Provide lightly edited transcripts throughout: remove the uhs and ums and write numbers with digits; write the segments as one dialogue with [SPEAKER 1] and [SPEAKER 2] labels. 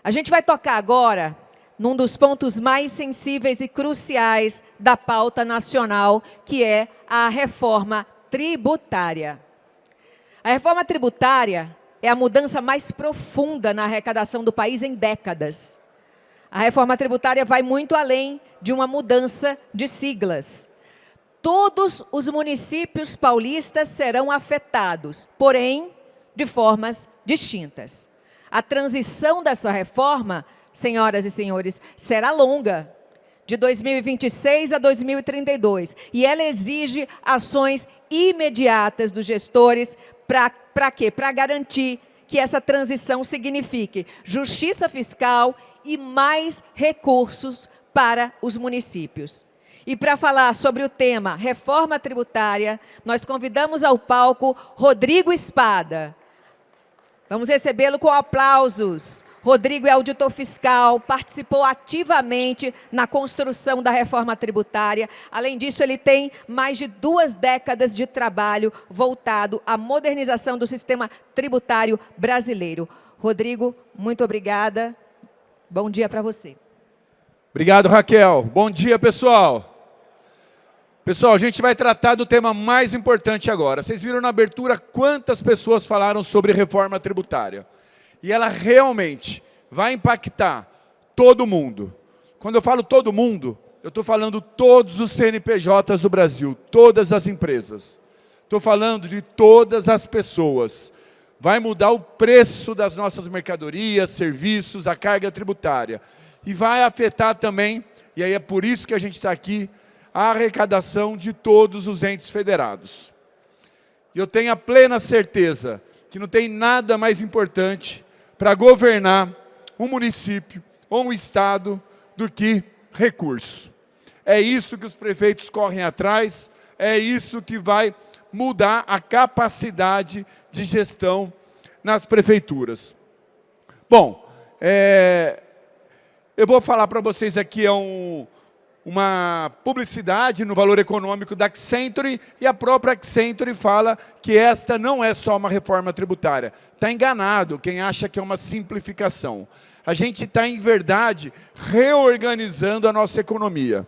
[SPEAKER 1] A gente vai tocar agora num dos pontos mais sensíveis e cruciais da pauta nacional, que é a reforma tributária. A reforma tributária é a mudança mais profunda na arrecadação do país em décadas. A reforma tributária vai muito além de uma mudança de siglas. Todos os municípios paulistas serão afetados, porém, de formas distintas. A transição dessa reforma, senhoras e senhores, será longa, de 2026 a 2032, e ela exige ações imediatas dos gestores para quê? Para garantir que essa transição signifique justiça fiscal e mais recursos para os municípios. E para falar sobre o tema reforma tributária, nós convidamos ao palco Rodrigo Espada. Vamos recebê-lo com aplausos. Rodrigo é auditor fiscal, participou ativamente na construção da reforma tributária. Além disso, ele tem mais de 2 décadas de trabalho voltado à modernização do sistema tributário brasileiro. Rodrigo, muito obrigada. Bom dia para você.
[SPEAKER 2] Obrigado, Raquel. Bom dia, pessoal. Pessoal, a gente vai tratar do tema mais importante agora. Vocês viram na abertura quantas pessoas falaram sobre reforma tributária. E ela realmente vai impactar todo mundo. Quando eu falo todo mundo, eu estou falando todos os CNPJs do Brasil, todas as empresas. Estou falando de todas as pessoas. Vai mudar o preço das nossas mercadorias, serviços, a carga tributária. E vai afetar também, e aí é por isso que a gente está aqui, a arrecadação de todos os entes federados. E eu tenho a plena certeza que não tem nada mais importante para governar um município ou um estado do que recurso. É isso que os prefeitos correm atrás, é isso que vai mudar a capacidade de gestão nas prefeituras. Bom, eu vou falar para vocês aqui uma publicidade no valor econômico da Accenture, e a própria Accenture fala que esta não é só uma reforma tributária. Está enganado quem acha que é uma simplificação. A gente está, em verdade, reorganizando a nossa economia.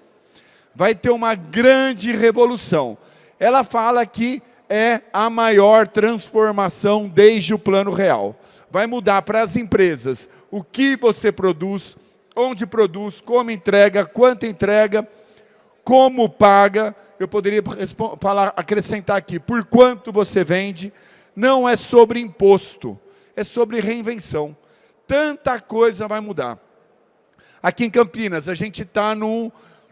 [SPEAKER 2] Vai ter uma grande revolução. Ela fala que é a maior transformação desde o Plano Real. Vai mudar para as empresas o que você produz, onde produz, como entrega, quanto entrega, como paga. Eu poderia acrescentar aqui, por quanto você vende. Não é sobre imposto, é sobre reinvenção. Tanta coisa vai mudar. Aqui em Campinas, a gente está num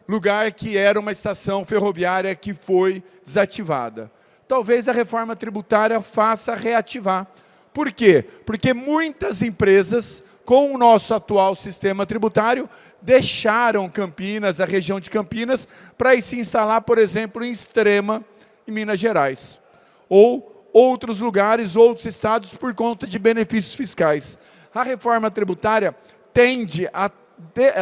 [SPEAKER 2] lugar que era uma estação ferroviária que foi desativada. Talvez a reforma tributária faça reativar. Por quê? Porque muitas empresas, com o nosso atual sistema tributário, deixaram Campinas, a região de Campinas, para ir se instalar, por exemplo, em Extrema, em Minas Gerais. Ou outros lugares, outros estados, por conta de benefícios fiscais. A reforma tributária tende a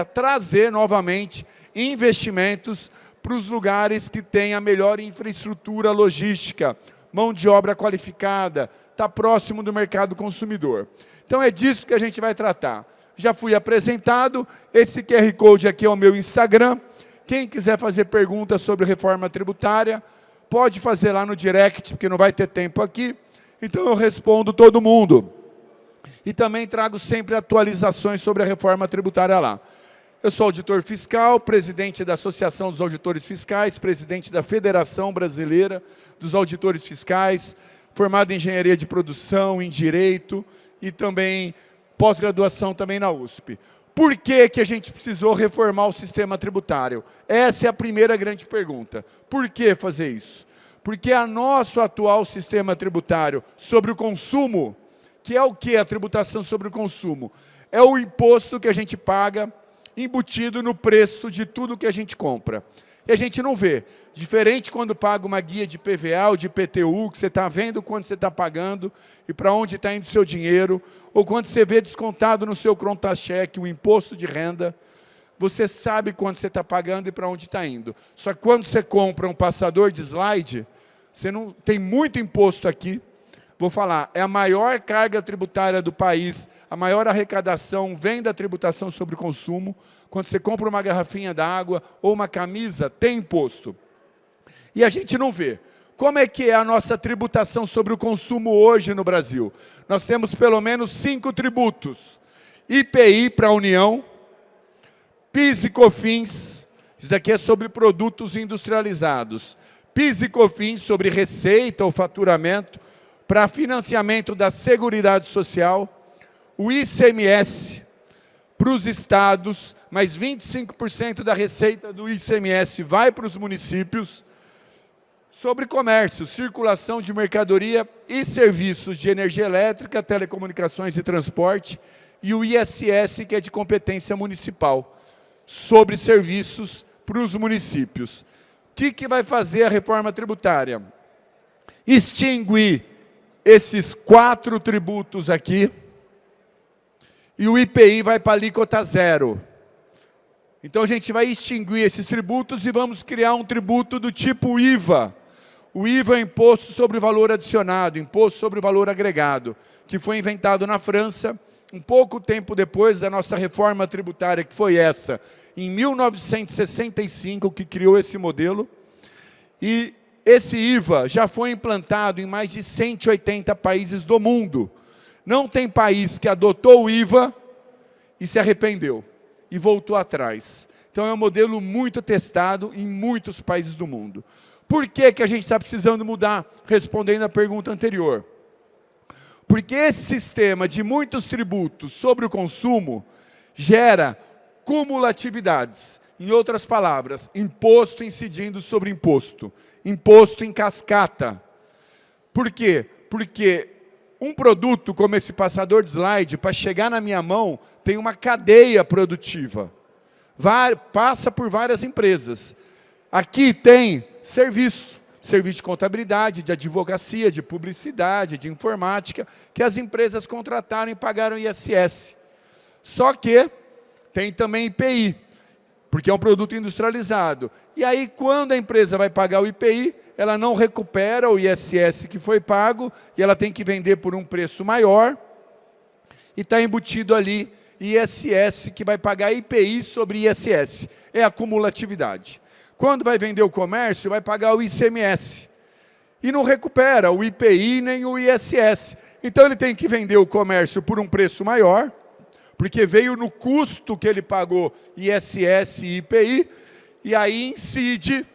[SPEAKER 2] trazer novamente investimentos para os lugares que têm a melhor infraestrutura logística, mão de obra qualificada, está próximo do mercado consumidor. Então é disso que a gente vai tratar. Já fui apresentado, esse QR Code aqui é o meu Instagram. Quem quiser fazer perguntas sobre reforma tributária, pode fazer lá no direct, porque não vai ter tempo aqui. Então eu respondo todo mundo. E também trago sempre atualizações sobre a reforma tributária lá. Eu sou auditor fiscal, presidente da Associação dos Auditores Fiscais, presidente da Federação Brasileira dos Auditores Fiscais, formado em Engenharia de Produção, em Direito e também pós-graduação também na USP. Por que que a gente precisou reformar o sistema tributário? Essa é a primeira grande pergunta. Por que fazer isso? Porque o nosso atual sistema tributário sobre o consumo, que é o que? A tributação sobre o consumo. É o imposto que a gente paga embutido no preço de tudo que a gente compra. E a gente não vê. Diferente quando paga uma guia de PVA ou de IPTU, que você está vendo quanto você está pagando e para onde está indo o seu dinheiro, ou quando você vê descontado no seu conta-cheque o imposto de renda, você sabe quanto você está pagando e para onde está indo. Só que quando você compra um passador de slide, você não tem muito imposto aqui, vou falar, é a maior carga tributária do país, a maior arrecadação vem da tributação sobre o consumo. Quando você compra uma garrafinha d'água ou uma camisa, tem imposto. E a gente não vê. Como é que é a nossa tributação sobre o consumo hoje no Brasil? Nós temos pelo menos 5 tributos. IPI para a União, PIS e COFINS, isso daqui é sobre produtos industrializados. PIS e COFINS sobre receita ou faturamento, para financiamento da Seguridade Social, o ICMS para os estados, mas 25% da receita do ICMS vai para os municípios, sobre comércio, circulação de mercadoria e serviços de energia elétrica, telecomunicações e transporte, e o ISS, que é de competência municipal, sobre serviços para os municípios. O que vai fazer a reforma tributária? Extinguir esses 4 tributos aqui, e o IPI vai para a alíquota 0. Então a gente vai extinguir esses tributos e vamos criar um tributo do tipo IVA. O IVA é Imposto sobre Valor Adicionado, Imposto sobre Valor Agregado, que foi inventado na França, um pouco tempo depois da nossa reforma tributária, que foi essa, em 1965, que criou esse modelo. E esse IVA já foi implantado em mais de 180 países do mundo. Não tem país que adotou o IVA e se arrependeu, e voltou atrás. Então é um modelo muito testado em muitos países do mundo. Por que a gente está precisando mudar? Respondendo à pergunta anterior. Porque esse sistema de muitos tributos sobre o consumo gera cumulatividades. Em outras palavras, imposto incidindo sobre imposto. Imposto em cascata. Por quê? Porque um produto como esse passador de slide, para chegar na minha mão, tem uma cadeia produtiva. Passa por várias empresas. Aqui tem serviço de contabilidade, de advocacia, de publicidade, de informática, que as empresas contrataram e pagaram ISS. Só que tem também IPI, porque é um produto industrializado. E aí, quando a empresa vai pagar o IPI, ela não recupera o ISS que foi pago, e ela tem que vender por um preço maior, e está embutido ali ISS, que vai pagar IPI sobre ISS. É a cumulatividade. Quando vai vender o comércio, vai pagar o ICMS. E não recupera o IPI nem o ISS. Então ele tem que vender o comércio por um preço maior, porque veio no custo que ele pagou ISS e IPI, e aí incide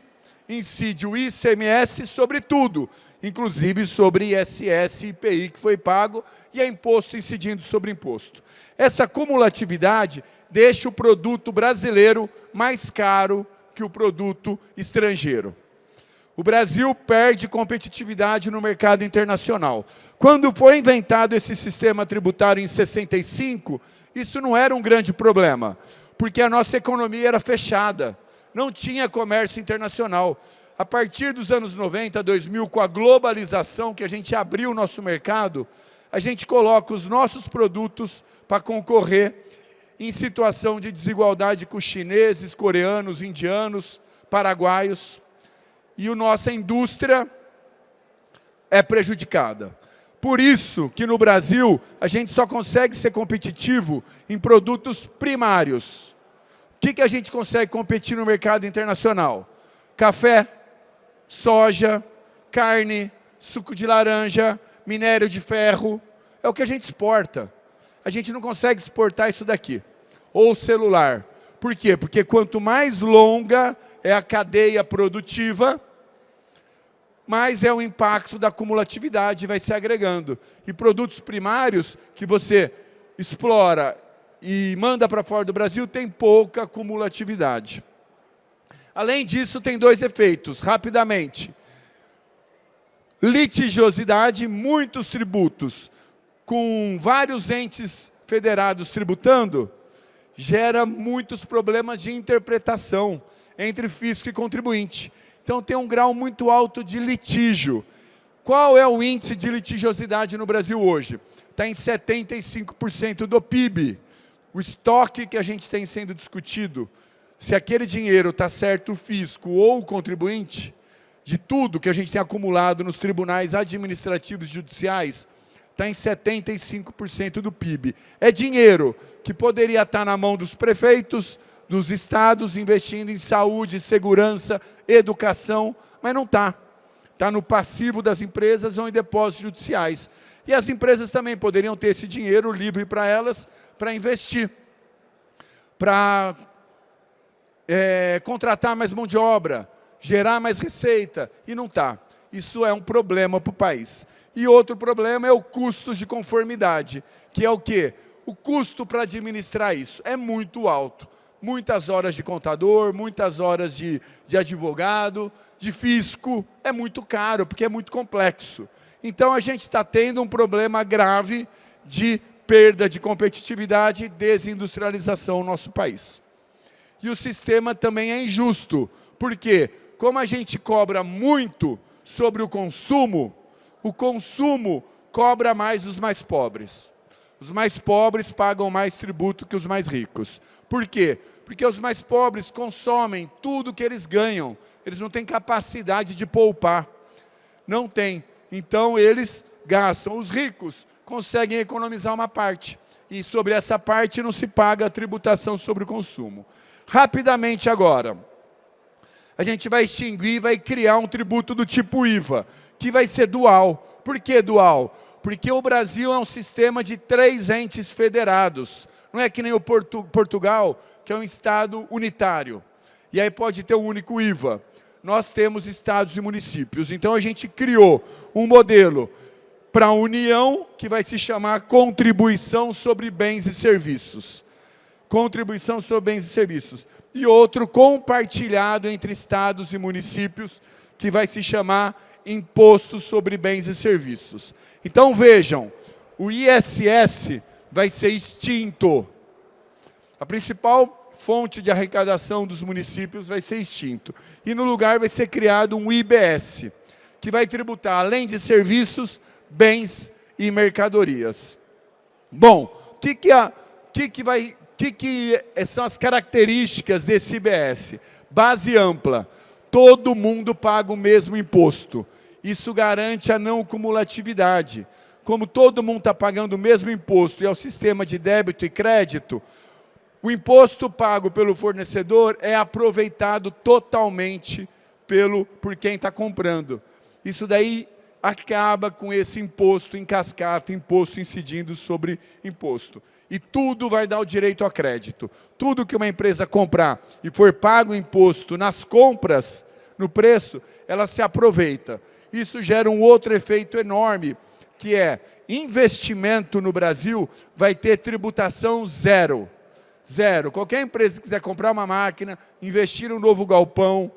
[SPEAKER 2] o ICMS sobre tudo, inclusive sobre ISS e IPI que foi pago, e é imposto incidindo sobre imposto. Essa cumulatividade deixa o produto brasileiro mais caro que o produto estrangeiro. O Brasil perde competitividade no mercado internacional. Quando foi inventado esse sistema tributário em 65, isso não era um grande problema, porque a nossa economia era fechada, não tinha comércio internacional. A partir dos anos 90, 2000, com a globalização, que a gente abriu o nosso mercado, a gente coloca os nossos produtos para concorrer em situação de desigualdade com chineses, coreanos, indianos, paraguaios, e a nossa indústria é prejudicada. Por isso que no Brasil a gente só consegue ser competitivo em produtos primários. O que a gente consegue competir no mercado internacional? Café, soja, carne, suco de laranja, minério de ferro, é o que a gente exporta. A gente não consegue exportar isso daqui. Ou celular. Por quê? Porque quanto mais longa é a cadeia produtiva, mais é o impacto da cumulatividade, vai se agregando. E produtos primários que você explora e manda para fora do Brasil tem pouca cumulatividade. Além disso, tem 2 efeitos, rapidamente. Litigiosidade, muitos tributos, com vários entes federados tributando, gera muitos problemas de interpretação entre fisco e contribuinte. Então tem um grau muito alto de litígio. Qual é o índice de litigiosidade no Brasil hoje? Está em 75% do PIB. O estoque que a gente tem sendo discutido, se aquele dinheiro está certo o fisco ou o contribuinte, de tudo que a gente tem acumulado nos tribunais administrativos e judiciais, está em 75% do PIB. É dinheiro que poderia estar na mão dos prefeitos, dos estados, investindo em saúde, segurança, educação, mas não está. Está no passivo das empresas ou em depósitos judiciais. E as empresas também poderiam ter esse dinheiro livre para elas, para investir, para contratar mais mão de obra, gerar mais receita, e não está. Isso é um problema para o país. E outro problema é o custo de conformidade, que é o quê? O custo para administrar isso é muito alto. Muitas horas de contador, muitas horas de advogado, de fisco, é muito caro, porque é muito complexo. Então, a gente está tendo um problema grave de perda de competitividade e desindustrialização no nosso país. E o sistema também é injusto, porque como a gente cobra muito sobre o consumo cobra mais dos mais pobres. Os mais pobres pagam mais tributo que os mais ricos. Por quê? Porque os mais pobres consomem tudo que eles ganham. Eles não têm capacidade de poupar. Não tem. Então, eles gastam. Os ricos conseguem economizar uma parte. E sobre essa parte não se paga a tributação sobre o consumo. Rapidamente agora, a gente vai extinguir e vai criar um tributo do tipo IVA, que vai ser dual. Por que dual? Porque o Brasil é um sistema de 3 entes federados. Não é que nem o Portugal, que é um estado unitário. E aí pode ter um único IVA. Nós temos estados e municípios. Então a gente criou um modelo para a União, que vai se chamar Contribuição sobre Bens e Serviços. Contribuição sobre Bens e Serviços. E outro compartilhado entre estados e municípios, que vai se chamar Imposto sobre Bens e Serviços. Então vejam, o ISS vai ser extinto. A principal fonte de arrecadação dos municípios vai ser extinto. E no lugar vai ser criado um IBS, que vai tributar, além de serviços, bens e mercadorias. Bom, o que são as características desse IBS? Base ampla. Todo mundo paga o mesmo imposto. Isso garante a não cumulatividade. Como todo mundo está pagando o mesmo imposto e é o sistema de débito e crédito, o imposto pago pelo fornecedor é aproveitado totalmente por quem está comprando. Isso daí acaba com esse imposto em cascata, imposto incidindo sobre imposto. E tudo vai dar o direito a crédito. Tudo que uma empresa comprar e for pago o imposto nas compras, no preço, ela se aproveita. Isso gera um outro efeito enorme, que é investimento no Brasil vai ter tributação zero. Zero. Qualquer empresa que quiser comprar uma máquina, investir em um novo galpão,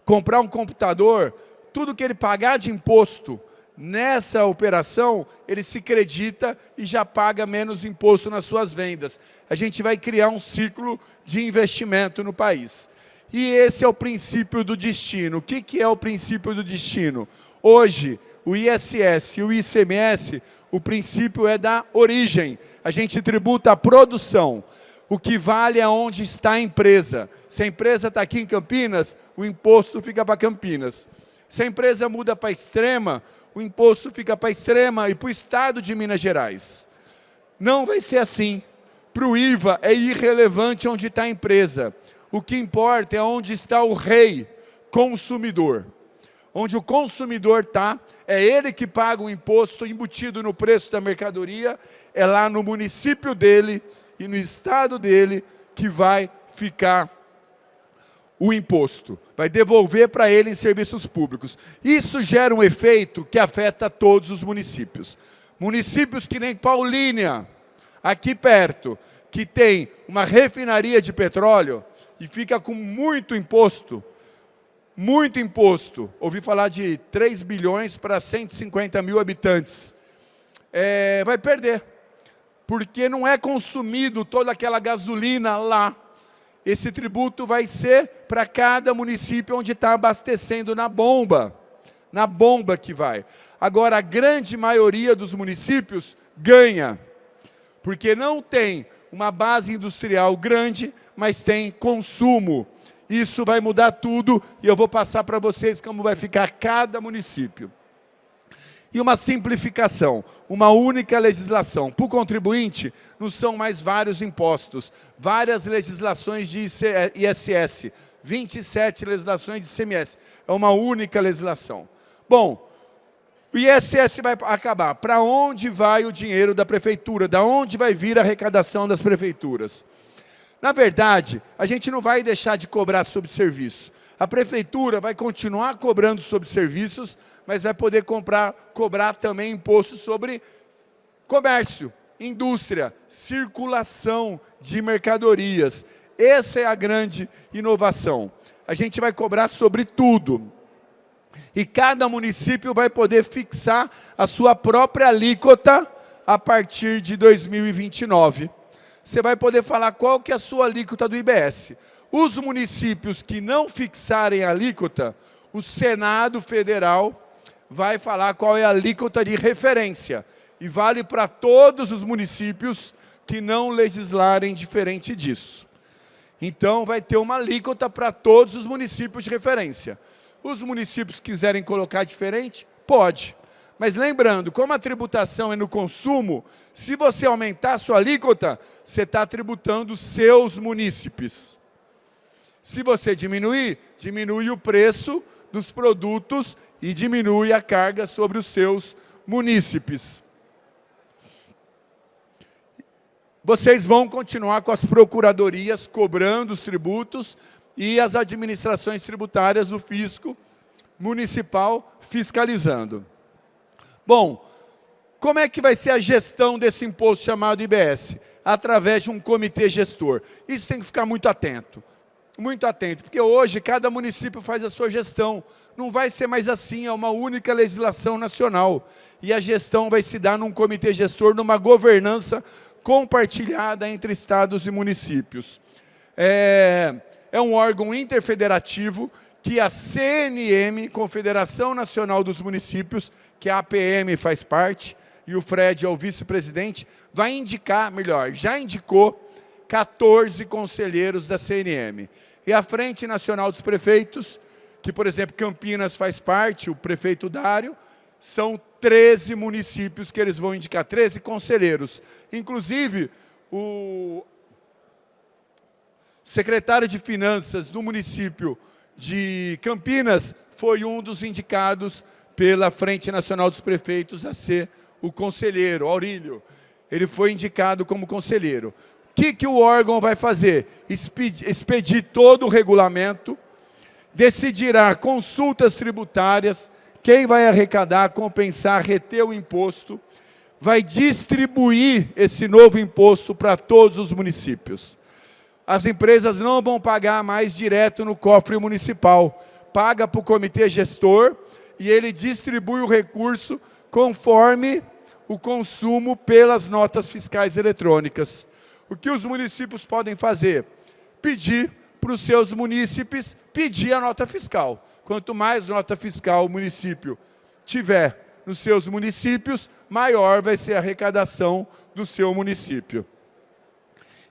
[SPEAKER 2] comprar um computador, tudo que ele pagar de imposto nessa operação, ele se credita e já paga menos imposto nas suas vendas. A gente vai criar um ciclo de investimento no país. E esse é o princípio do destino. O que é o princípio do destino? Hoje, o ISS e o ICMS, o princípio é da origem. A gente tributa a produção. O que vale é onde está a empresa. Se a empresa está aqui em Campinas, o imposto fica para Campinas. Se a empresa muda para Extrema, o imposto fica para Extrema e para o estado de Minas Gerais. Não vai ser assim. Para o IVA é irrelevante onde está a empresa. O que importa é onde está o rei consumidor. Onde o consumidor está, é ele que paga o imposto embutido no preço da mercadoria, é lá no município dele e no estado dele que vai ficar o imposto, vai devolver para ele em serviços públicos. Isso gera um efeito que afeta todos os municípios. Municípios que nem Paulínia, aqui perto, que tem uma refinaria de petróleo e fica com muito imposto. Ouvi falar de 3 bilhões para 150 mil habitantes. Vai perder, porque não é consumido toda aquela gasolina lá. Esse tributo vai ser para cada município onde está abastecendo na bomba que vai. Agora, a grande maioria dos municípios ganha, porque não tem uma base industrial grande, mas tem consumo. Isso vai mudar tudo e eu vou passar para vocês como vai ficar cada município. E uma simplificação, uma única legislação. Para o contribuinte, não são mais vários impostos, várias legislações de ISS, 27 legislações de ICMS. É uma única legislação. Bom, o ISS vai acabar. Para onde vai o dinheiro da prefeitura? Da onde vai vir a arrecadação das prefeituras? Na verdade, a gente não vai deixar de cobrar sobre serviço. A prefeitura vai continuar cobrando sobre serviços, mas vai poder cobrar também imposto sobre comércio, indústria, circulação de mercadorias. Essa é a grande inovação. A gente vai cobrar sobre tudo. E cada município vai poder fixar a sua própria alíquota a partir de 2029. Você vai poder falar qual que é a sua alíquota do IBS. Os municípios que não fixarem a alíquota, o Senado Federal vai falar qual é a alíquota de referência. E vale para todos os municípios que não legislarem diferente disso. Então, vai ter uma alíquota para todos os municípios de referência. Os municípios que quiserem colocar diferente, pode. Mas lembrando, como a tributação é no consumo, se você aumentar a sua alíquota, você está tributando os seus munícipes. Se você diminuir, diminui o preço dos produtos e diminui a carga sobre os seus munícipes. Vocês vão continuar com as procuradorias cobrando os tributos e as administrações tributárias, o fisco municipal fiscalizando. Bom, como é que vai ser a gestão desse imposto chamado IBS? Através de um comitê gestor. Isso tem que ficar muito atento, porque hoje cada município faz a sua gestão. Não vai ser mais assim, é uma única legislação nacional. E a gestão vai se dar num comitê gestor, numa governança compartilhada entre estados e municípios. É um órgão interfederativo que a CNM, Confederação Nacional dos Municípios, que a APM faz parte, e o Fred é o vice-presidente, vai indicar, melhor, já indicou 14 conselheiros da CNM. E a Frente Nacional dos Prefeitos, que, por exemplo, Campinas faz parte, o prefeito Dário, são 13 municípios que eles vão indicar, 13 conselheiros. Inclusive, o secretário de Finanças do município de Campinas foi um dos indicados pela Frente Nacional dos Prefeitos a ser o conselheiro, Aurílio. Ele foi indicado como conselheiro. O que o órgão vai fazer? Expedir todo o regulamento, decidirá consultas tributárias, quem vai arrecadar, compensar, reter o imposto, vai distribuir esse novo imposto para todos os municípios. As empresas não vão pagar mais direto no cofre municipal, paga para o comitê gestor e ele distribui o recurso conforme o consumo pelas notas fiscais eletrônicas. O que os municípios podem fazer? Pedir para os seus munícipes pedir a nota fiscal. Quanto mais nota fiscal o município tiver nos seus municípios, maior vai ser a arrecadação do seu município.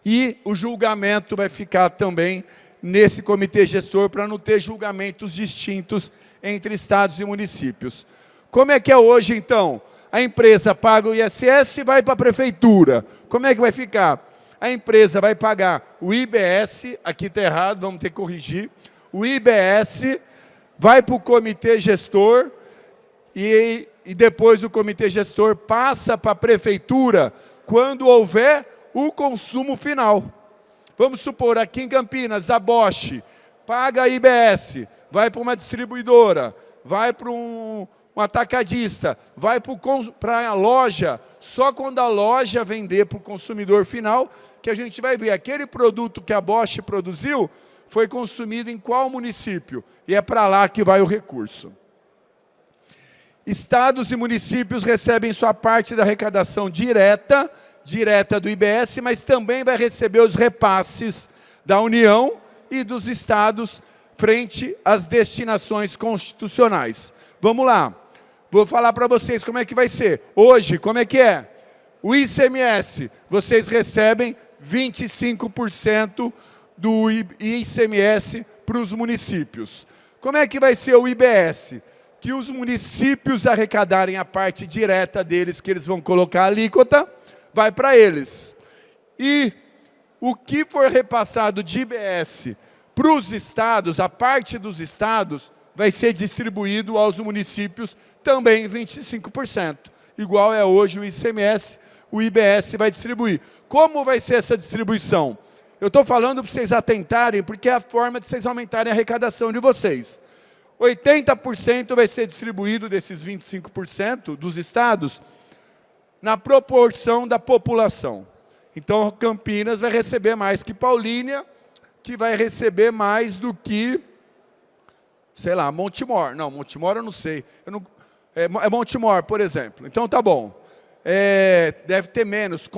[SPEAKER 2] E o julgamento vai ficar também nesse comitê gestor para não ter julgamentos distintos entre estados e municípios. Como é que é hoje, então? A empresa paga o ISS e vai para a prefeitura. Como é que vai ficar? A empresa vai pagar o IBS, aqui está errado, vamos ter que corrigir. O IBS vai para o comitê gestor e depois o comitê gestor passa para a prefeitura quando houver o consumo final. Vamos supor, aqui em Campinas, a Bosch paga a IBS, vai para uma distribuidora, vai para um atacadista, vai para a loja, só quando a loja vender para o consumidor final, que a gente vai ver aquele produto que a Bosch produziu, foi consumido em qual município? E é para lá que vai o recurso. Estados e municípios recebem sua parte da arrecadação direta do IBS, mas também vai receber os repasses da União e dos estados frente às destinações constitucionais. Vamos lá. Vou falar para vocês como é que vai ser. Hoje, como é que é? O ICMS, vocês recebem 25% do ICMS para os municípios. Como é que vai ser o IBS? Que os municípios arrecadarem a parte direta deles, que eles vão colocar a alíquota, vai para eles. E o que for repassado de IBS para os estados, a parte dos estados, vai ser distribuído aos municípios também 25%. Igual é hoje o ICMS, o IBS vai distribuir. Como vai ser essa distribuição? Eu estou falando para vocês atentarem, porque é a forma de vocês aumentarem a arrecadação de vocês. 80% vai ser distribuído desses 25% dos estados na proporção da população. Então, Campinas vai receber mais que Paulínia, que vai receber mais do que, sei lá, Montemor. Não, Montemor eu não sei. É Montemor, por exemplo. Então, tá bom. Deve ter menos,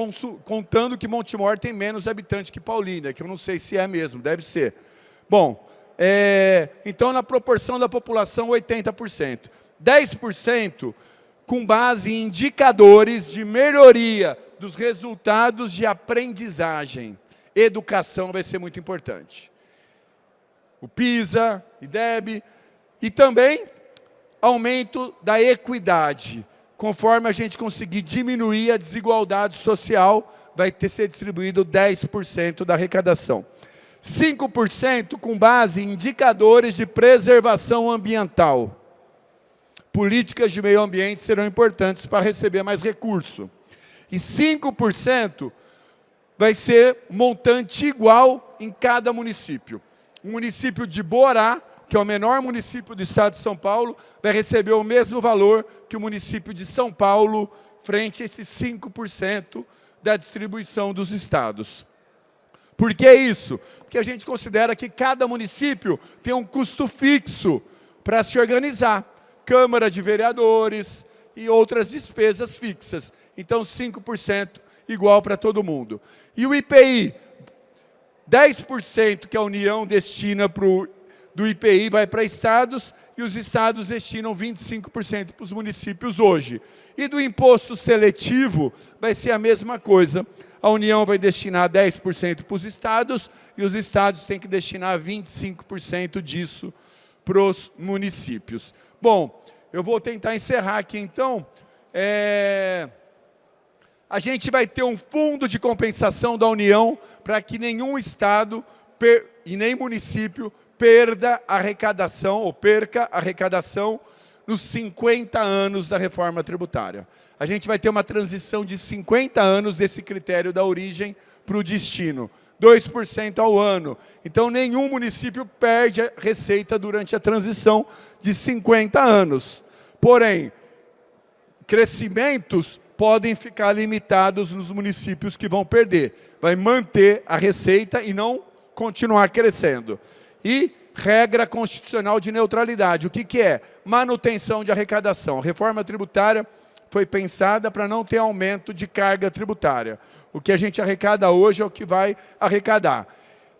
[SPEAKER 2] contando que Montemor tem menos habitantes que Paulínia, que eu não sei se é mesmo, deve ser. Bom, então, na proporção da população, 80%. 10% com base em indicadores de melhoria dos resultados de aprendizagem. Educação vai ser muito importante. O PISA, IDEB, e também aumento da equidade. Conforme a gente conseguir diminuir a desigualdade social, vai ser distribuído 10% da arrecadação. 5% com base em indicadores de preservação ambiental. Políticas de meio ambiente serão importantes para receber mais recurso. E 5% vai ser montante igual em cada município. O município de Borá, que é o menor município do estado de São Paulo, vai receber o mesmo valor que o município de São Paulo, frente a esses 5% da distribuição dos estados. Por que isso? Porque a gente considera que cada município tem um custo fixo para se organizar. Câmara de Vereadores e outras despesas fixas. Então, 5% igual para todo mundo. E o IPI, 10% que a União destina do IPI vai para estados, e os estados destinam 25% para os municípios hoje. E do imposto seletivo vai ser a mesma coisa. A União vai destinar 10% para os estados, e os estados têm que destinar 25% disso para os municípios. Bom, eu vou tentar encerrar aqui, então. A gente vai ter um fundo de compensação da União para que nenhum estado e nem município perca arrecadação nos 50 anos da reforma tributária. A gente vai ter uma transição de 50 anos desse critério da origem para o destino. 2% ao ano. Então, nenhum município perde a receita durante a transição de 50 anos. Porém, crescimentos podem ficar limitados nos municípios que vão perder. Vai manter a receita e não continuar crescendo. E regra constitucional de neutralidade. O que é? Manutenção de arrecadação. A reforma tributária foi pensada para não ter aumento de carga tributária. O que a gente arrecada hoje é o que vai arrecadar.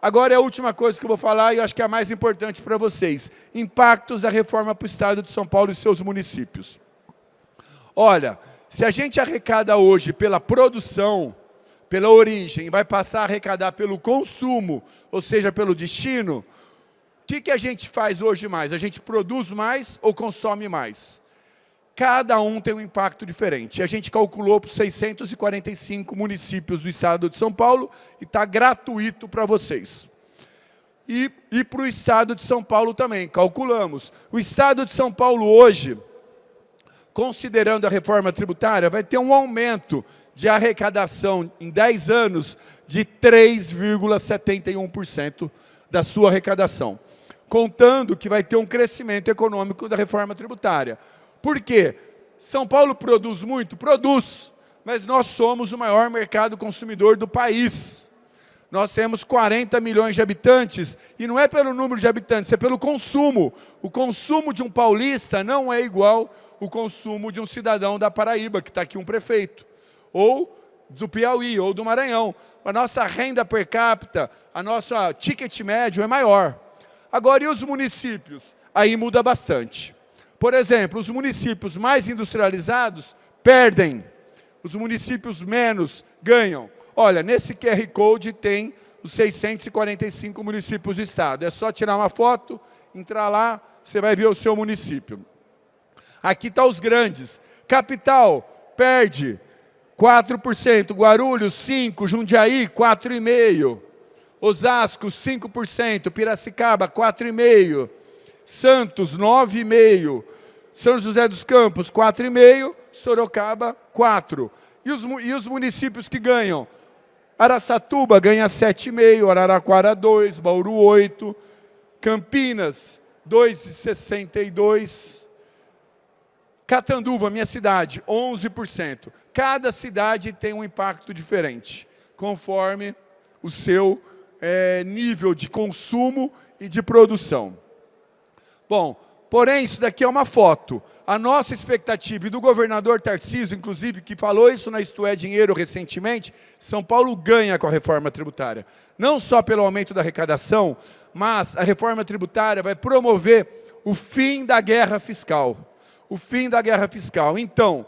[SPEAKER 2] Agora é a última coisa que eu vou falar, e eu acho que é a mais importante para vocês. Impactos da reforma para o estado de São Paulo e seus municípios. Olha, se a gente arrecada hoje pela produção, pela origem, e vai passar a arrecadar pelo consumo, ou seja, pelo destino, o que a gente faz hoje mais? A gente produz mais ou consome mais? Cada um tem um impacto diferente. A gente calculou para 645 municípios do estado de São Paulo e está gratuito para vocês. E para o estado de São Paulo também, calculamos. O estado de São Paulo hoje, considerando a reforma tributária, vai ter um aumento de arrecadação em 10 anos de 3,71% da sua arrecadação. Contando que vai ter um crescimento econômico da reforma tributária. Por quê? São Paulo produz muito? Produz, mas nós somos o maior mercado consumidor do país. Nós temos 40 milhões de habitantes, e não é pelo número de habitantes, é pelo consumo. O consumo de um paulista não é igual ao consumo de um cidadão da Paraíba, que está aqui um prefeito, ou do Piauí, ou do Maranhão. A nossa renda per capita, a nossa ticket médio é maior. Agora, e os municípios? Aí muda bastante. Por exemplo, os municípios mais industrializados perdem, os municípios menos ganham. Olha, nesse QR Code tem os 645 municípios do estado. É só tirar uma foto, entrar lá, você vai ver o seu município. Aqui estão os grandes. Capital, perde 4%, Guarulhos 5%, Jundiaí 4,5%, Osasco 5%, Piracicaba 4,5%, Santos 9,5%, São José dos Campos 4,5%, Sorocaba 4%. E os municípios que ganham? Araçatuba ganha 7,5%, Araraquara 2%, Bauru 8%, Campinas 2,62%, Catanduva, minha cidade, 11%. Cada cidade tem um impacto diferente, conforme o seu nível de consumo e de produção. Bom, porém, isso daqui é uma foto. A nossa expectativa, e do governador Tarcísio, inclusive, que falou isso na Isto é Dinheiro recentemente, São Paulo ganha com a reforma tributária. Não só pelo aumento da arrecadação, mas a reforma tributária vai promover o fim da guerra fiscal. O fim da guerra fiscal. Então,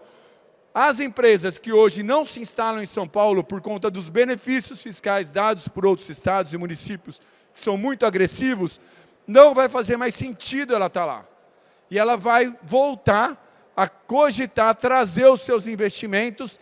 [SPEAKER 2] as empresas que hoje não se instalam em São Paulo por conta dos benefícios fiscais dados por outros estados e municípios que são muito agressivos, não vai fazer mais sentido ela estar lá. E ela vai voltar a cogitar, trazer os seus investimentos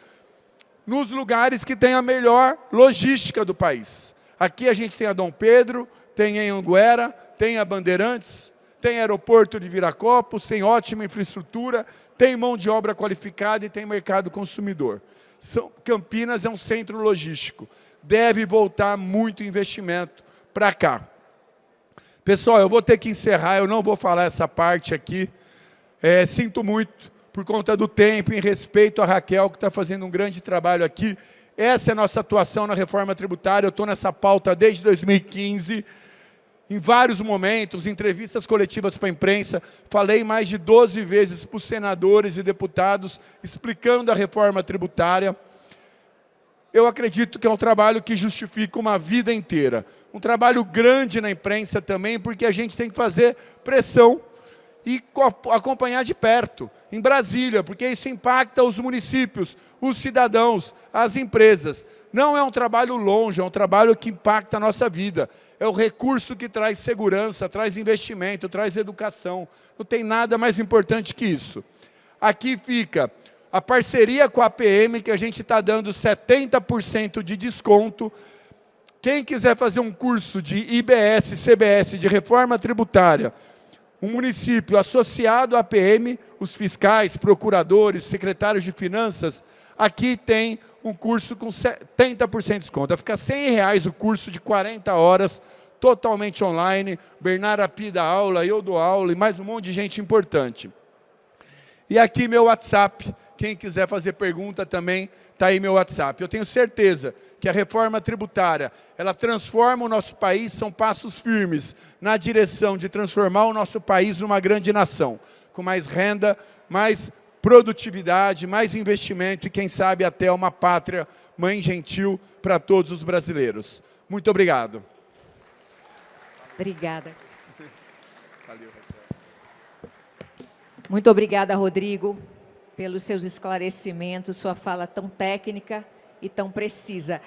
[SPEAKER 2] nos lugares que têm a melhor logística do país. Aqui a gente tem a Dom Pedro, tem a Anhanguera, tem a Bandeirantes, tem aeroporto de Viracopos, tem ótima infraestrutura, tem mão de obra qualificada e tem mercado consumidor. Campinas é um centro logístico. Deve voltar muito investimento para cá. Pessoal, eu vou ter que encerrar, eu não vou falar essa parte aqui. Sinto muito por conta do tempo, em respeito a Raquel, que está fazendo um grande trabalho aqui. Essa é a nossa atuação na reforma tributária. Eu estou nessa pauta desde 2015. Em vários momentos, entrevistas coletivas para a imprensa, falei mais de 12 vezes para os senadores e deputados, explicando a reforma tributária. Eu acredito que é um trabalho que justifica uma vida inteira. Um trabalho grande na imprensa também, porque a gente tem que fazer pressão e acompanhar de perto, em Brasília, porque isso impacta os municípios, os cidadãos, as empresas. Não é um trabalho longe, é um trabalho que impacta a nossa vida. É o recurso que traz segurança, traz investimento, traz educação. Não tem nada mais importante que isso. Aqui fica a parceria com a APM, que a gente está dando 70% de desconto. Quem quiser fazer um curso de IBS, CBS, de reforma tributária, um município associado à APM, os fiscais, procuradores, secretários de finanças, aqui tem um curso com 70% de desconto. Vai ficar R$100 o curso de 40 horas, totalmente online. Bernardo Api dá aula, eu dou aula e mais um monte de gente importante. E aqui meu WhatsApp, quem quiser fazer pergunta também, está aí meu WhatsApp. Eu tenho certeza que a reforma tributária, ela transforma o nosso país, são passos firmes na direção de transformar o nosso país numa grande nação, com mais renda, mais produtividade, mais investimento e, quem sabe, até uma pátria mãe gentil para todos os brasileiros. Muito obrigado.
[SPEAKER 1] Obrigada.
[SPEAKER 2] Valeu, Raquel.
[SPEAKER 1] Muito obrigada, Rodrigo, pelos seus esclarecimentos, sua fala tão técnica e tão precisa.